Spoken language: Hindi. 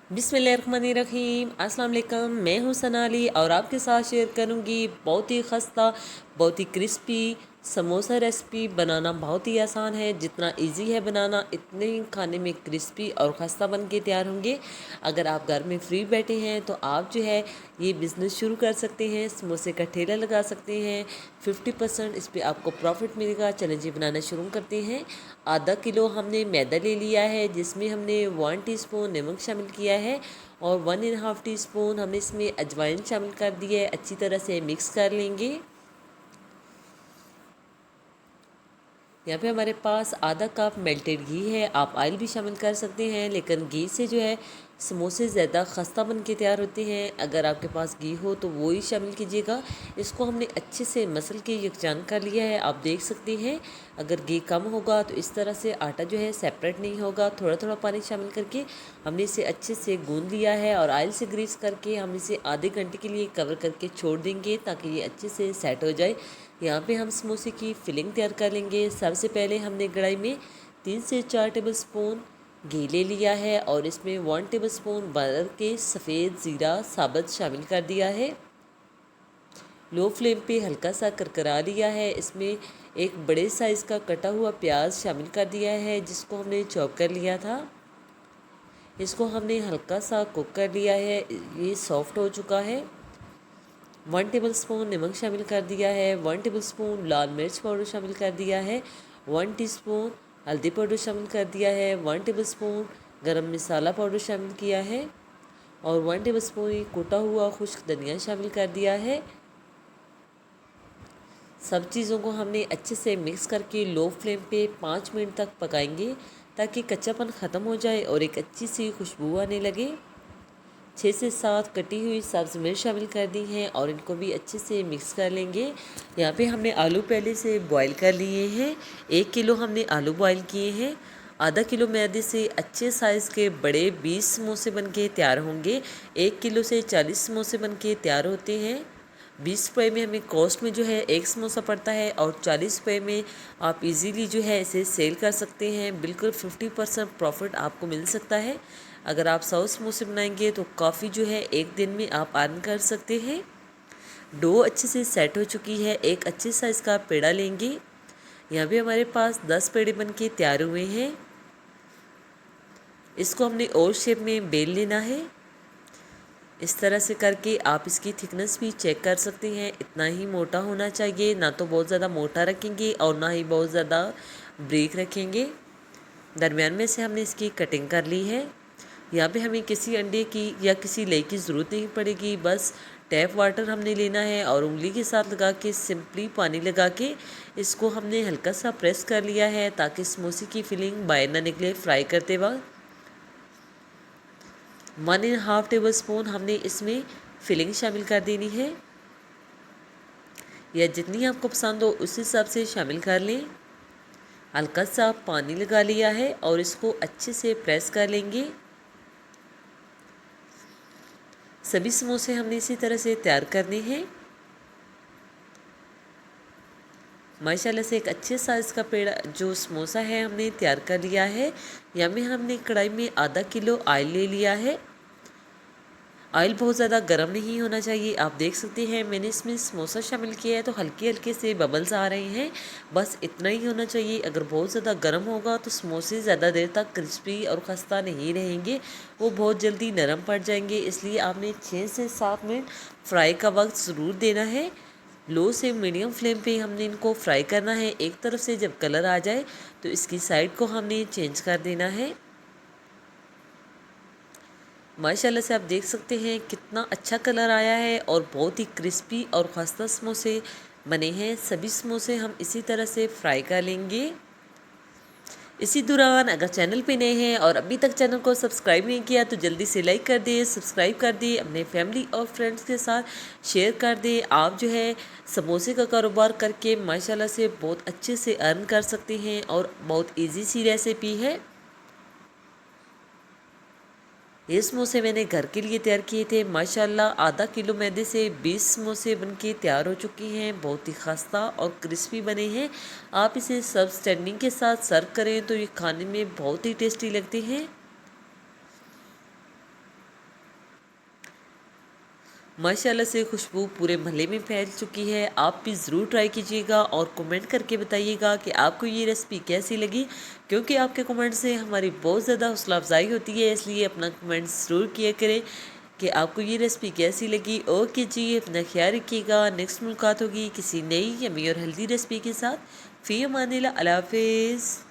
बिस्मिल्लाहिर्रहमानिर्रहीम। अस्सलाम वालेकुम। मैं हूँ सनाली और आपके साथ शेयर करूँगी बहुत ही खस्ता, बहुत ही क्रिस्पी समोसा रेसिपी। बनाना बहुत ही आसान है, जितना इजी है बनाना इतने ही खाने में क्रिस्पी और खस्ता बन के तैयार होंगे। अगर आप घर में फ्री बैठे हैं तो आप जो है ये बिज़नेस शुरू कर सकते हैं, समोसे का ठेला लगा सकते हैं। 50% इस पर आपको प्रॉफिट मिलेगा। चलें जी, बनाना शुरू करते हैं। आधा किलो हमने मैदा ले लिया है, जिसमें हमने 1 टीस्पून नमक शामिल किया है और 1.5 टीस्पून हमने इसमें अजवाइन शामिल कर दिया है। अच्छी तरह से मिक्स कर लेंगे। यहाँ पे हमारे पास आधा कप मेल्टेड घी है। आप ऑयल भी शामिल कर सकते हैं, लेकिन घी से जो है समोसे ज़्यादा खस्ता बन के तैयार होते हैं। अगर आपके पास घी हो तो वो ही शामिल कीजिएगा। इसको हमने अच्छे से मसल के यकजान कर लिया है, आप देख सकते हैं। अगर घी कम होगा तो इस तरह से आटा जो है सेपरेट नहीं होगा। थोड़ा थोड़ा पानी शामिल करके हमने इसे अच्छे से गूंद लिया है और ऑयल से ग्रीस करके हम इसे आधे घंटे के लिए कवर करके छोड़ देंगे ताकि ये अच्छे से सेट हो जाए। यहाँ पे हम समोसे की फिलिंग तैयार कर लेंगे। सबसे पहले हमने कढ़ाई में 3 से 4 टेबलस्पून घी ले लिया है और इसमें 1 टेबलस्पून भर के सफ़ेद ज़ीरा साबुत शामिल कर दिया है। लो फ्लेम पे हल्का सा करकरा लिया है। इसमें एक बड़े साइज़ का कटा हुआ प्याज शामिल कर दिया है, जिसको हमने चॉप कर लिया था। इसको हमने हल्का सा कुक कर लिया है, ये सॉफ्ट हो चुका है। 1 टेबलस्पून नमक शामिल कर दिया है। 1 टेबलस्पून लाल मिर्च पाउडर शामिल कर दिया है। 1 टीस्पून हल्दी पाउडर शामिल कर दिया है। 1 टेबलस्पून गरम मसाला पाउडर शामिल किया है और 1 टेबलस्पून कूटा हुआ खुश्क धनिया शामिल कर दिया है। सब चीज़ों को हमने अच्छे से मिक्स करके लो फ्लेम पे 5 मिनट तक पकाएंगे ताकि कच्चापन ख़त्म हो जाए और एक अच्छी सी खुशबू आने लगे। 6 से 7 कटी हुई सब्ज़ मिर्च शामिल कर दी हैं और इनको भी अच्छे से मिक्स कर लेंगे। यहाँ पे हमने आलू पहले से बॉईल कर लिए हैं। 1 किलो हमने आलू बॉईल किए हैं। आधा किलो मैदे से अच्छे साइज़ के बड़े 20 समोसे बन के तैयार होंगे। 1 किलो से 40 समोसे बन के तैयार होते हैं। 20 रुपये में हमें कॉस्ट में जो है एक समोसा पड़ता है और 40 रुपये में आप इजीली जो है इसे सेल कर सकते हैं। बिल्कुल 50% प्रॉफिट आपको मिल सकता है। अगर आप 100 समोसे बनाएंगे तो काफ़ी जो है एक दिन में आप अर्न कर सकते हैं। डो अच्छे से सेट हो चुकी है। एक अच्छे साइज़ का पेड़ा लेंगे। यहाँ भी हमारे पास 10 पेड़े बन के तैयार हुए हैं। इसको हमने ओवल शेप में बेल लेना है। इस तरह से करके आप इसकी थिकनेस भी चेक कर सकते हैं। इतना ही मोटा होना चाहिए, ना तो बहुत ज़्यादा मोटा रखेंगे और ना ही बहुत ज़्यादा ब्रेक रखेंगे। दरमियान में से हमने इसकी कटिंग कर ली है। यहाँ पे हमें किसी अंडे की या किसी लेग की ज़रूरत नहीं पड़ेगी। बस टैप वाटर हमने लेना है और उंगली के साथ लगा के सिंपली पानी लगा के इसको हमने हल्का सा प्रेस कर लिया है ताकि समोसे की फिलिंग बाहर ना निकले फ्राई करते वक्त। 1.5 टेबल स्पून हमने इसमें फिलिंग शामिल कर देनी है, या जितनी आपको पसंद हो उस हिसाब से शामिल कर लें। हल्का सा पानी लगा लिया है और इसको अच्छे से प्रेस कर लेंगे। सभी समोसे हमने इसी तरह से तैयार करने हैं। माशाल्लाह से एक अच्छे साइज़ का पेड़ा जो समोसा है हमने तैयार कर लिया है। यहाँ में हमने कढ़ाई में आधा किलो ऑयल ले लिया है। ऑयल बहुत ज़्यादा गर्म नहीं होना चाहिए। आप देख सकते हैं मैंने इसमें समोसा शामिल किया है तो हल्के हल्के से बबल्स आ रहे हैं, बस इतना ही होना चाहिए। अगर बहुत ज़्यादा गर्म होगा तो समोसे ज़्यादा देर तक क्रिस्पी और खस्ता नहीं रहेंगे, वो बहुत जल्दी नरम पड़ जाएंगे। इसलिए आपने 6 से 7 मिनट फ्राई का वक्त ज़रूर देना है। लो से मीडियम फ्लेम पे हमने इनको फ्राई करना है। एक तरफ से जब कलर आ जाए तो इसकी साइड को हमने चेंज कर देना है। माशाल्लाह से आप देख सकते हैं कितना अच्छा कलर आया है और बहुत ही क्रिस्पी और खस्ता समोसे बने हैं। सभी समोसे हम इसी तरह से फ्राई कर लेंगे। इसी दौरान अगर चैनल पे नए हैं और अभी तक चैनल को सब्सक्राइब नहीं किया तो जल्दी से लाइक कर दें, सब्सक्राइब कर दें, अपने फैमिली और फ्रेंड्स के साथ शेयर कर दें। आप जो है समोसे का कारोबार करके माशाल्लाह से बहुत अच्छे से अर्न कर सकते हैं और बहुत ईजी सी रेसिपी है। ये समोसे मैंने घर के लिए तैयार किए थे। माशाल्लाह आधा किलो मैदे से 20 समोसे बनके तैयार हो चुके हैं। बहुत ही खस्ता और क्रिस्पी बने हैं। आप इसे सब स्टैंडिंग के साथ सर्व करें तो ये खाने में बहुत ही टेस्टी लगते हैं। माशाल्लाह से खुशबू पूरे महल्ले में फैल चुकी है। आप भी ज़रूर ट्राई कीजिएगा और कमेंट करके बताइएगा कि आपको ये रेसिपी कैसी लगी, क्योंकि आपके कमेंट से हमारी बहुत ज़्यादा हौसला अफजाई होती है। इसलिए अपना कमेंट ज़रूर किया करें कि आपको ये रेसिपी कैसी लगी। ओके जी, अपना ख्याल रखिएगा। नेक्स्ट मुलाकात होगी किसी नई यम्मी और हेल्दी रेसिपी के साथ। फ़ी अमानिल्लाह, अल्लाह हाफ़िज़।